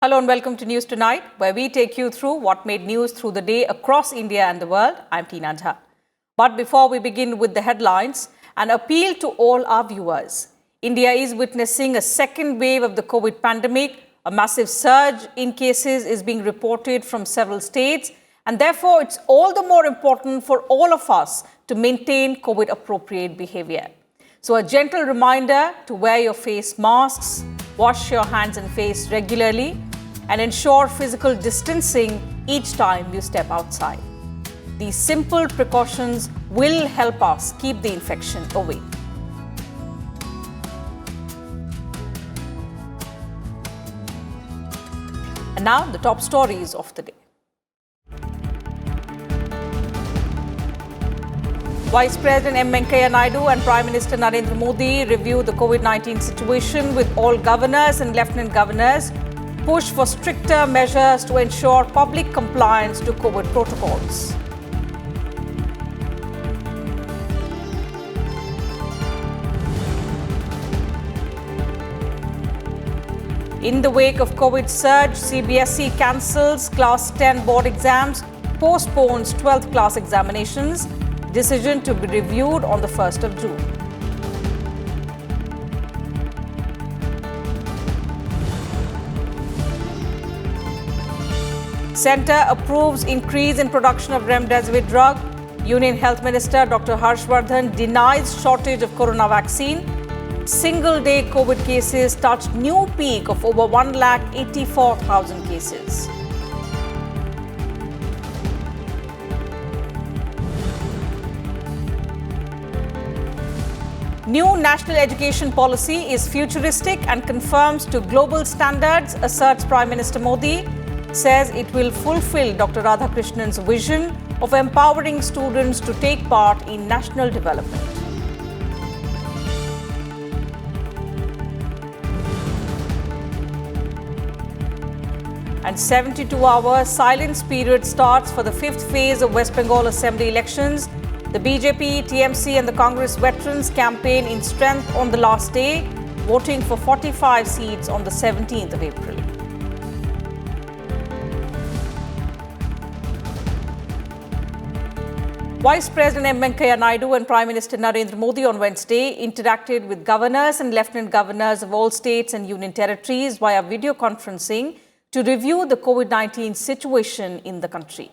Hello and welcome to News Tonight, where we take you through what made news through the day across India and the world. I'm Tina Jha. But before we begin with the headlines, an appeal to all our viewers. India is witnessing a second wave of the COVID pandemic. A massive surge in cases is being reported from several states, and therefore it's all the more important for all of us to maintain COVID-appropriate behavior. So a gentle reminder to wear your face masks, wash your hands and face regularly, and ensure physical distancing each time you step outside. These simple precautions will help us keep the infection away. And now the top stories of the day. Vice President M. Venkaiah Naidu and Prime Minister Narendra Modi review the COVID-19 situation with all governors and lieutenant governors, push for stricter measures to ensure public compliance to COVID protocols. In the wake of COVID surge, CBSE cancels Class 10 board exams, postpones 12th class examinations. Decision to be reviewed on the 1st of June. Centre approves increase in production of remdesivir drug. Union Health Minister Dr. Harshvardhan denies shortage of corona vaccine. Single-day COVID cases touched new peak of over 184,000 cases. New national education policy is futuristic and conforms to global standards, asserts Prime Minister Modi. Says it will fulfill Dr. Radhakrishnan's vision of empowering students to take part in national development. And 72-hour silence period starts for the 5th phase of West Bengal Assembly elections. The BJP, TMC and the Congress veterans campaign in strength on the last day, voting for 45 seats on the 17th of April. Vice President M. Venkaiah Naidu and Prime Minister Narendra Modi on Wednesday interacted with governors and lieutenant governors of all states and union territories via video conferencing to review the COVID-19 situation in the country.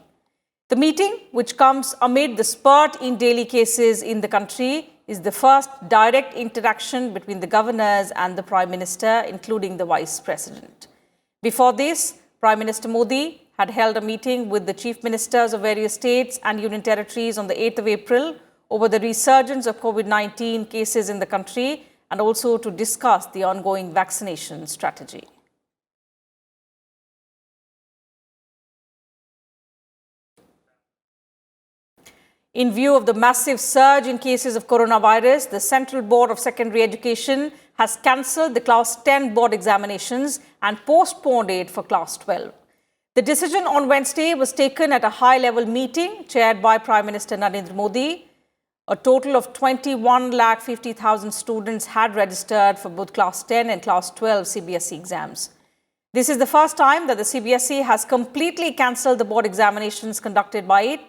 The meeting, which comes amid the spurt in daily cases in the country, is the first direct interaction between the governors and the Prime Minister, including the Vice President. Before this, Prime Minister Modi had held a meeting with the Chief Ministers of various states and union territories on the 8th of April over the resurgence of COVID-19 cases in the country and also to discuss the ongoing vaccination strategy. In view of the massive surge in cases of coronavirus, the Central Board of Secondary Education has cancelled the Class 10 board examinations and postponed it for Class 12. The decision on Wednesday was taken at a high-level meeting chaired by Prime Minister Narendra Modi. A total of 21,50,000 students had registered for both Class 10 and Class 12 CBSE exams. This is the first time that the CBSE has completely cancelled the board examinations conducted by it.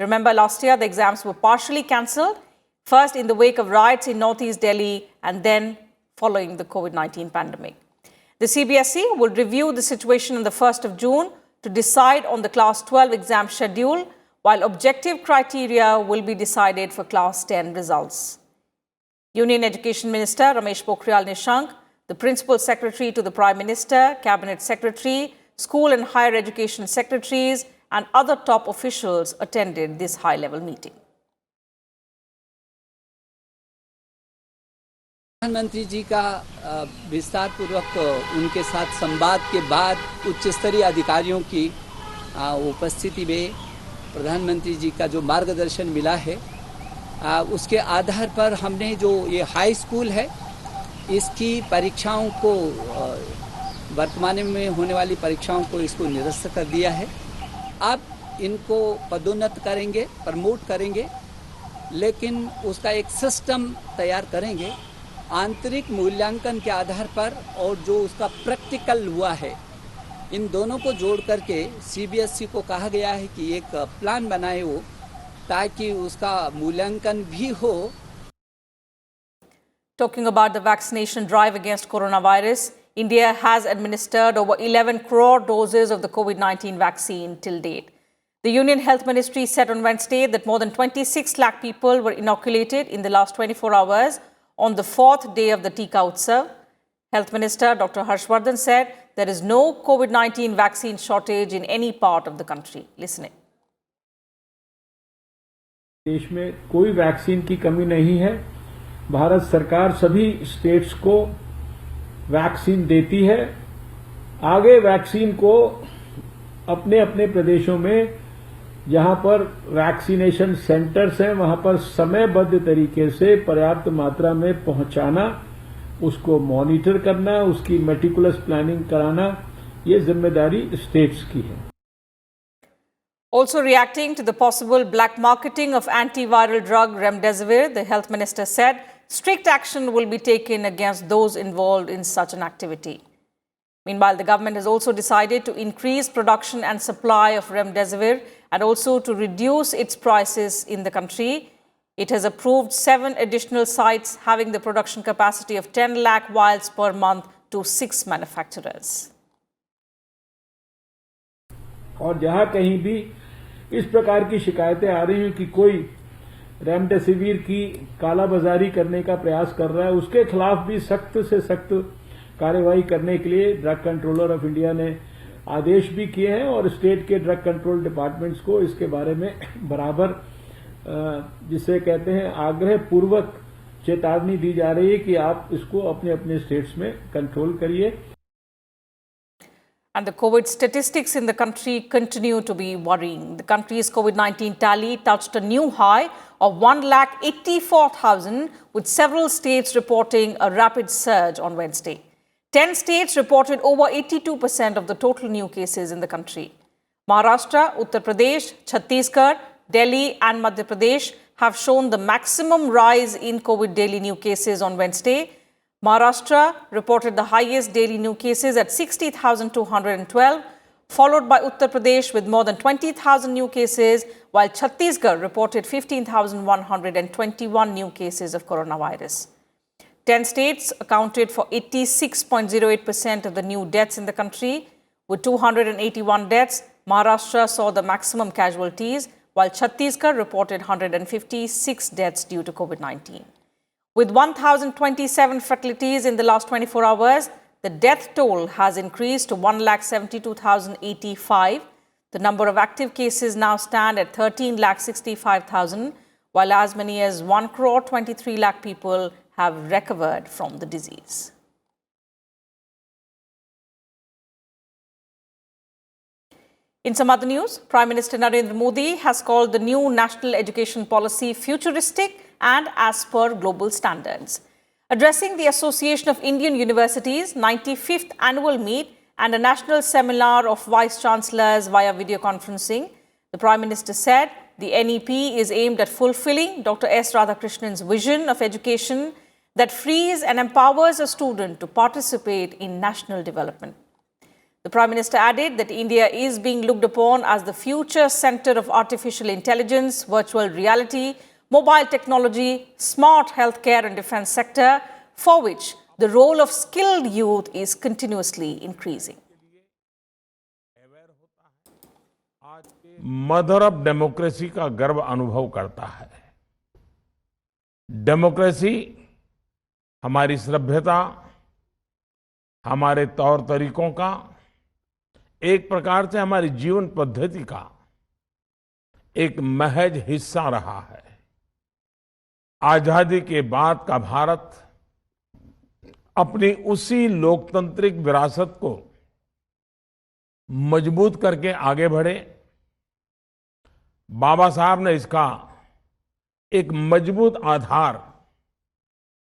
Remember, last year the exams were partially cancelled, first in the wake of riots in Northeast Delhi and then following the COVID-19 pandemic. The CBSE will review the situation on the 1st of June to decide on the Class 12 exam schedule, while objective criteria will be decided for Class 10 results. Union Education Minister Ramesh Pokhriyal Nishank, the Principal Secretary to the Prime Minister, Cabinet Secretary, School and Higher Education Secretaries, and other top officials attended this high-level meeting. प्रधानमंत्री जी का विस्तार पूर्वक उनके साथ संवाद के बाद उच्च स्तरीय अधिकारियों की उपस्थिति में प्रधानमंत्री जी का जो मार्गदर्शन मिला है, उसके आधार पर हमने जो ये हाई स्कूल है इसकी परीक्षाओं को वर्तमान में होने वाली परीक्षाओं को इसको निरस्त कर दिया है। अब इनको पदोन्नत करेंगे, प्रमोट करेंगे, लेकिन उसका एक सिस्टम तैयार करेंगे आंतरिक मूल्यांकन के आधार पर, और जो उसका प्रैक्टिकल हुआ है इन दोनों को जोड़ करके सीबीएसई को कहा गया है कि एक प्लान बनाए वो, ताकि उसका मूल्यांकन भी हो। Talking about the vaccination drive against coronavirus, India has administered over 11 crore doses of the COVID-19 vaccine till date. The Union Health Ministry said on Wednesday that more than 26 lakh people were inoculated in the last 24 hours on the fourth day of the Tika Utsav. Health Minister Dr. Harshvardhan said there is no COVID-19 vaccine shortage in any part of the country. Listen in. देश में कोई vaccine की कमी नहीं है। भारत सरकार सभी states को वैक्सीन देती है। आगे वैक्सीन को अपने अपने प्रदेशों में जहां पर वैक्सीनेशन सेंटर्स हैं वहां पर समयबद्ध तरीके से पर्याप्त मात्रा में पहुंचाना, उसको मॉनिटर करना, उसकी मेटिकुलस प्लानिंग कराना, ये जिम्मेदारी स्टेट्स की है। Also reacting to the possible black marketing of antiviral drug remdesivir, the health minister said strict action will be taken against those involved in such an activity. Meanwhile, the government has also decided to increase production and supply of remdesivir and also to reduce its prices in the country. It has approved 7 additional sites having the production capacity of 10 lakh vials per month to 6 manufacturers. और जहां कहीं भी इस प्रकार की शिकायतें आ रही हैं कि कोई रेमडेसिविर की कालाबाजारी करने का प्रयास कर रहा है, उसके खिलाफ भी सख्त से सख्त कार्रवाई करने के लिए ड्रग कंट्रोलर ऑफ इंडिया ने आदेश भी किए हैं और स्टेट के ड्रग कंट्रोल डिपार्टमेंट्स को इसके बारे में बराबर जिसे कहते हैं आग्रह पूर्वक चेतावनी दी जा रही है कि आप इसको अपने अपने स्टेट्स में कंट्रोल करिए। And the COVID statistics in the country continue to be worrying. The country's COVID-19 tally touched a new high of 1,84,000, with several states reporting a rapid surge on Wednesday. 10 states reported over 82% of the total new cases in the country. Maharashtra, Uttar Pradesh, Chhattisgarh, Delhi and Madhya Pradesh have shown the maximum rise in COVID daily new cases on Wednesday. Maharashtra reported the highest daily new cases at 60,212, followed by Uttar Pradesh with more than 20,000 new cases, while Chhattisgarh reported 15,121 new cases of coronavirus. 10 states accounted for 86.08% of the new deaths in the country. With 281 deaths, Maharashtra saw the maximum casualties, while Chhattisgarh reported 156 deaths due to COVID-19. With 1,027 fatalities in the last 24 hours, the death toll has increased to 1,72,085. The number of active cases now stand at 13,65,000, while as many as 1,23 lakh people have recovered from the disease. In some other news, Prime Minister Narendra Modi has called the new national education policy futuristic and as per global standards. Addressing the Association of Indian Universities' 95th annual meet and a national seminar of vice chancellors via video conferencing, the Prime Minister said the NEP is aimed at fulfilling Dr. S. Radhakrishnan's vision of education that frees and empowers a student to participate in national development. The Prime Minister added that India is being looked upon as the future center of artificial intelligence, virtual reality, mobile technology, smart healthcare and defense sector, for which the role of skilled youth is continuously increasing. Mother of democracy का गर्व अनुभव करता है। Democracy हमारी सभ्यता, हमारे तौर तरीकों का, एक प्रकार से हमारी जीवन पद्धति का एक महज हिस्सा रहा है। आजादी के बाद का भारत अपनी उसी लोकतांत्रिक विरासत को मजबूत करके आगे बढ़े। बाबा साहब ने इसका एक मजबूत आधार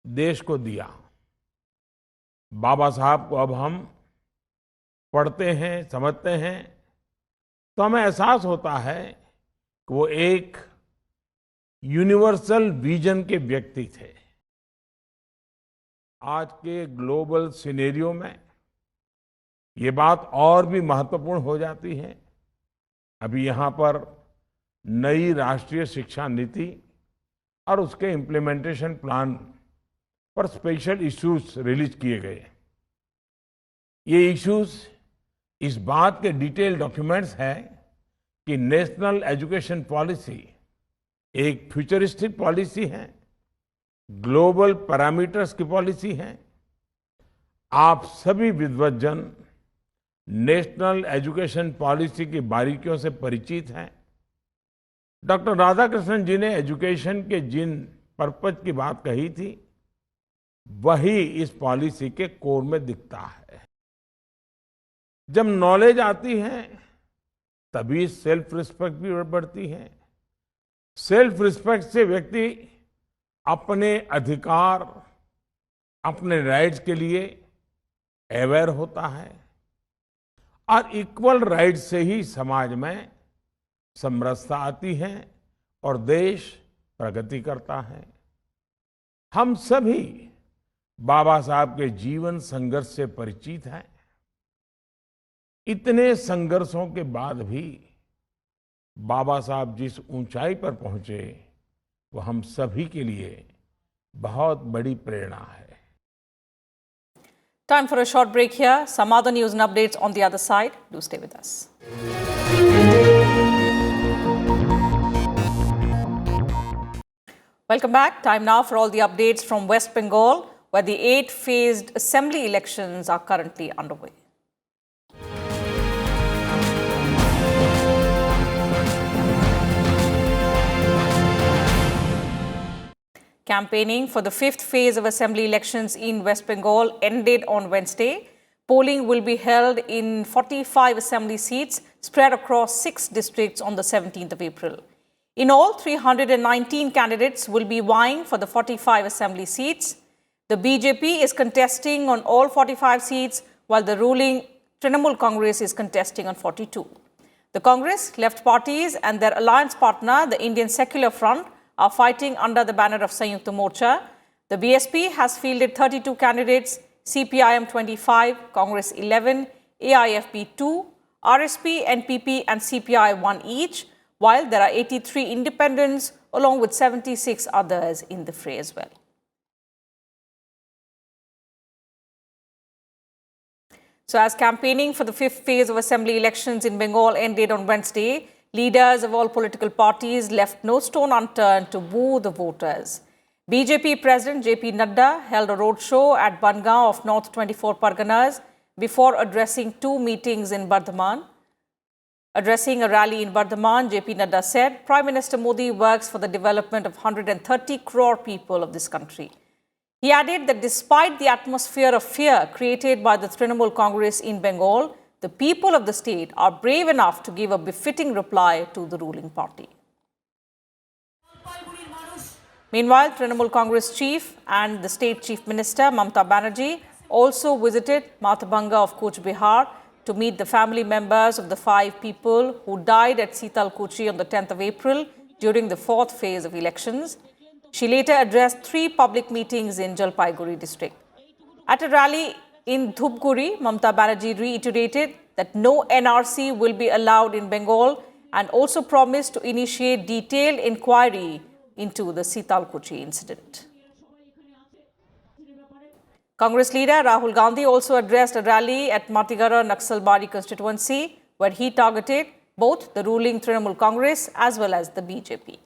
देश को दिया। बाबा साहब को अब हम पढ़ते हैं, समझते हैं, तो हमें एहसास होता है कि वो एक यूनिवर्सल विजन के व्यक्ति थे। आज के ग्लोबल सिनेरियो में ये बात और भी महत्वपूर्ण हो जाती है। अभी यहाँ पर नई राष्ट्रीय शिक्षा नीति और उसके इम्प्लीमेंटेशन प्लान पर स्पेशल इश्यूज रिलीज किए गए। ये इश्यूज इस बात के डिटेल डॉक्यूमेंट्स हैं कि नेशनल एजुकेशन पॉलिसी एक फ्यूचरिस्टिक पॉलिसी है, ग्लोबल पैरामीटर्स की पॉलिसी है। आप सभी विद्वज्जन नेशनल एजुकेशन पॉलिसी की बारीकियों से परिचित हैं। डॉक्टर राधाकृष्णन जी ने एजुकेशन के जिन पर्पज की बात कही थी, वही इस पॉलिसी के कोर में दिखता है। जब नॉलेज आती है तभी सेल्फ रिस्पेक्ट भी बढ़ती है। सेल्फ रिस्पेक्ट से व्यक्ति अपने अधिकार, अपने राइट्स के लिए अवेयर होता है और इक्वल राइट से ही समाज में समरसता आती है और देश प्रगति करता है। हम सभी बाबा साहब के जीवन संघर्ष से परिचित हैं। इतने संघर्षों के बाद भी बाबा साहब जिस ऊंचाई पर पहुंचे, वो हम सभी के लिए बहुत बड़ी प्रेरणा है। Time for a short break here. Some other news and updates on the other side. Do stay with us. Welcome back. Time now for all the updates from West Bengal, where the 8-phased assembly elections are currently underway. Campaigning for the 5th phase of assembly elections in West Bengal ended on Wednesday. Polling will be held in 45 assembly seats spread across 6 districts on the 17th of April. In all, 319 candidates will be vying for the 45 assembly seats. The BJP is contesting on all 45 seats, while the ruling Trinamool Congress is contesting on 42. The Congress, left parties and their alliance partner, the Indian Secular Front, are fighting under the banner of Sanyukta Morcha. The BSP has fielded 32 candidates, CPIM 25, Congress 11, AIFP 2, RSP, NPP and CPI 1 each, while there are 83 independents along with 76 others in the fray as well. So as campaigning for the 5th phase of assembly elections in Bengal ended on Wednesday, leaders of all political parties left no stone unturned to woo the voters. BJP President JP Nadda held a roadshow at Bangaon of North 24 Parganas before addressing 2 meetings in Bardhaman. Addressing a rally in Bardhaman, JP Nadda said Prime Minister Modi works for the development of 130 crore people of this country. He added that despite the atmosphere of fear created by the Trinamool Congress in Bengal, the people of the state are brave enough to give a befitting reply to the ruling party. Meanwhile, Trinamool Congress chief and the state chief minister, Mamata Banerjee, also visited Mathabanga of Cooch Behar to meet the family members of the 5 people who died at Sitalkuchi on the 10th of April during the 4th phase of elections. She later addressed 3 public meetings in Jalpaiguri district. At a rally in Dhupguri, Mamata Banerjee reiterated that no NRC will be allowed in Bengal and also promised to initiate detailed inquiry into the Sitalkuchi incident. Congress leader Rahul Gandhi also addressed a rally at Matigara Naxalbari constituency, where he targeted both the ruling Trinamool Congress as well as the BJP.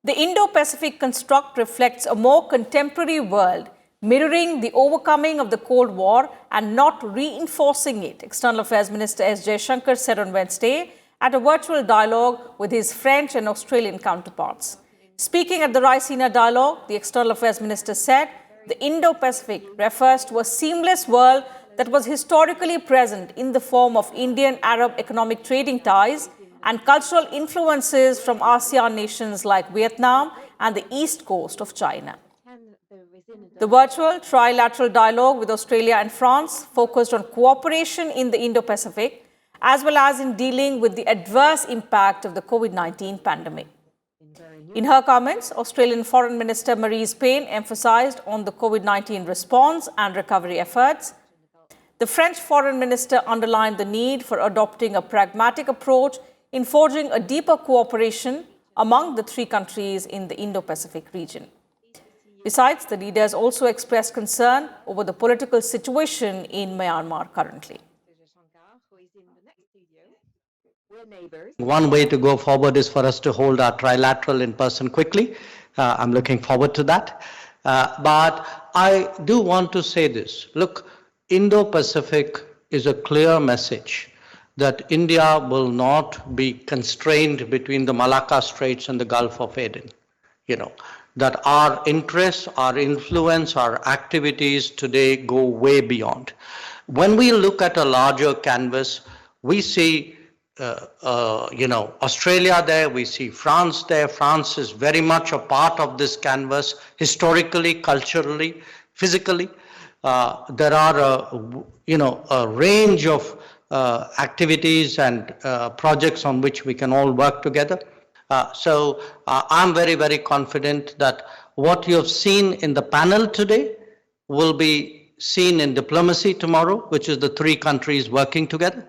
The Indo-Pacific construct reflects a more contemporary world, mirroring the overcoming of the Cold War and not reinforcing it, External Affairs Minister S. Jaishankar said on Wednesday at a virtual dialogue with his French and Australian counterparts. Speaking at the Raisina dialogue, the External Affairs Minister said the Indo-Pacific refers to a seamless world that was historically present in the form of Indian-Arab economic trading ties and cultural influences from ASEAN nations like Vietnam and the east coast of China. The virtual trilateral dialogue with Australia and France focused on cooperation in the Indo-Pacific as well as in dealing with the adverse impact of the COVID-19 pandemic. In her comments, Australian Foreign Minister Marise Payne emphasized on the COVID-19 response and recovery efforts. The French Foreign Minister underlined the need for adopting a pragmatic approach in forging a deeper cooperation among the three countries in the Indo-Pacific region. Besides, the leaders also expressed concern over the political situation in Myanmar currently. One way to go forward is for us to hold our trilateral in person quickly. I'm looking forward to that. But I do want to say this. Look, Indo-Pacific is a clear message that India will not be constrained between the Malacca Straits and the Gulf of Aden. That our interests, our influence, our activities today go way beyond. When we look at a larger canvas, we see Australia there, we see France there. France is very much a part of this canvas, historically, culturally, physically. There are a range of activities and projects on which we can all work together. So I'm very, very confident that what you have seen in the panel today will be seen in diplomacy tomorrow, which is the three countries working together.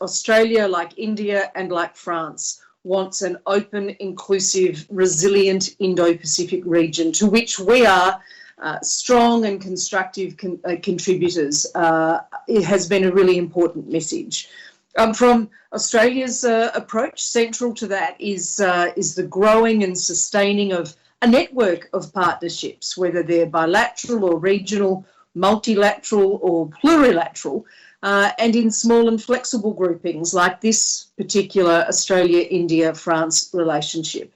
Australia, like India and like France, wants an open, inclusive, resilient Indo-Pacific region to which we are strong and constructive contributors. It has been a really important message. From Australia's approach, central to that is the growing and sustaining of a network of partnerships, whether they're bilateral or regional, multilateral or plurilateral, and in small and flexible groupings like this particular Australia-India-France relationship.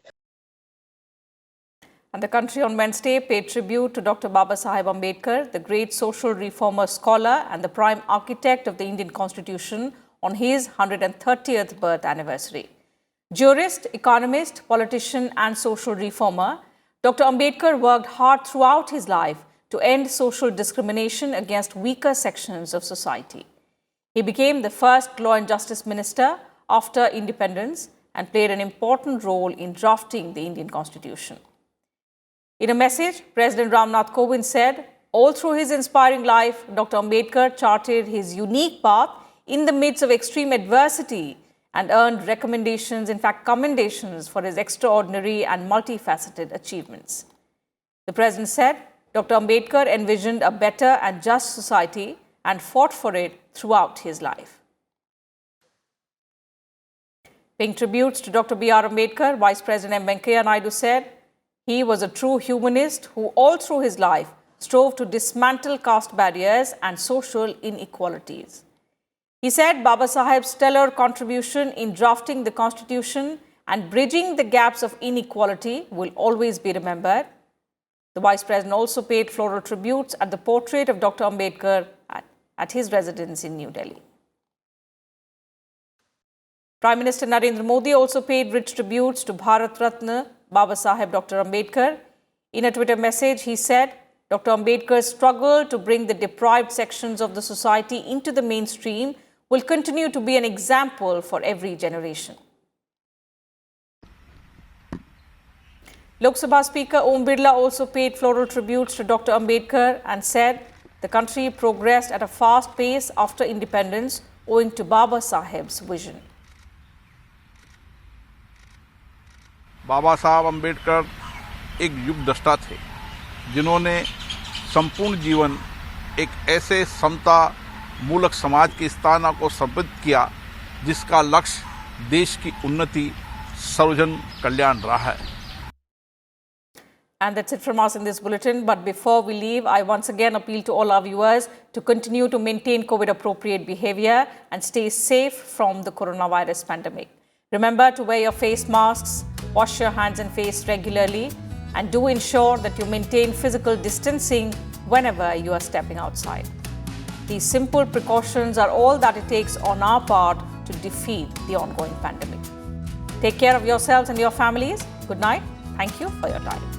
And the country on Wednesday paid tribute to Dr. Babasaheb Ambedkar, the great social reformer, scholar and the prime architect of the Indian Constitution, on his 130th birth anniversary. Jurist, economist, politician and social reformer, Dr. Ambedkar worked hard throughout his life to end social discrimination against weaker sections of society. He became the first Law and Justice Minister after independence and played an important role in drafting the Indian Constitution. In a message, President Ramnath Kovind said, all through his inspiring life, Dr. Ambedkar charted his unique path in the midst of extreme adversity and earned recommendations, in fact commendations, for his extraordinary and multifaceted achievements. The President said, Dr. Ambedkar envisioned a better and just society and fought for it throughout his life. Paying tributes to Dr. B.R. Ambedkar, Vice President M. Venkaiah Naidu said, he was a true humanist who all through his life strove to dismantle caste barriers and social inequalities. He said Babasaheb's stellar contribution in drafting the Constitution and bridging the gaps of inequality will always be remembered. The Vice President also paid floral tributes at the portrait of Dr. Ambedkar at his residence in New Delhi. Prime Minister Narendra Modi also paid rich tributes to Bharat Ratna Babasaheb Dr. Ambedkar. In a Twitter message, he said, Dr. Ambedkar's struggle to bring the deprived sections of the society into the mainstream will continue to be an example for every generation. Lok Sabha Speaker Om Birla also paid floral tributes to Dr. Ambedkar and said the country progressed at a fast pace after independence owing to Baba Saheb's vision. बाबा साहब अम्बेडकर एक युग दृष्टा थे जिन्होंने संपूर्ण जीवन एक ऐसे समता मूलक समाज की स्थापना को समर्पित किया जिसका लक्ष्य देश की उन्नति सर्वजन कल्याण रहा है. And that's it from us in this bulletin. But before we leave, I once again appeal to all our viewers to continue to maintain COVID-appropriate behavior and stay safe from the coronavirus pandemic. Remember to wear your face masks, wash your hands and face regularly, and do ensure that you maintain physical distancing whenever you are stepping outside. These simple precautions are all that it takes on our part to defeat the ongoing pandemic. Take care of yourselves and your families. Good night. Thank you for your time.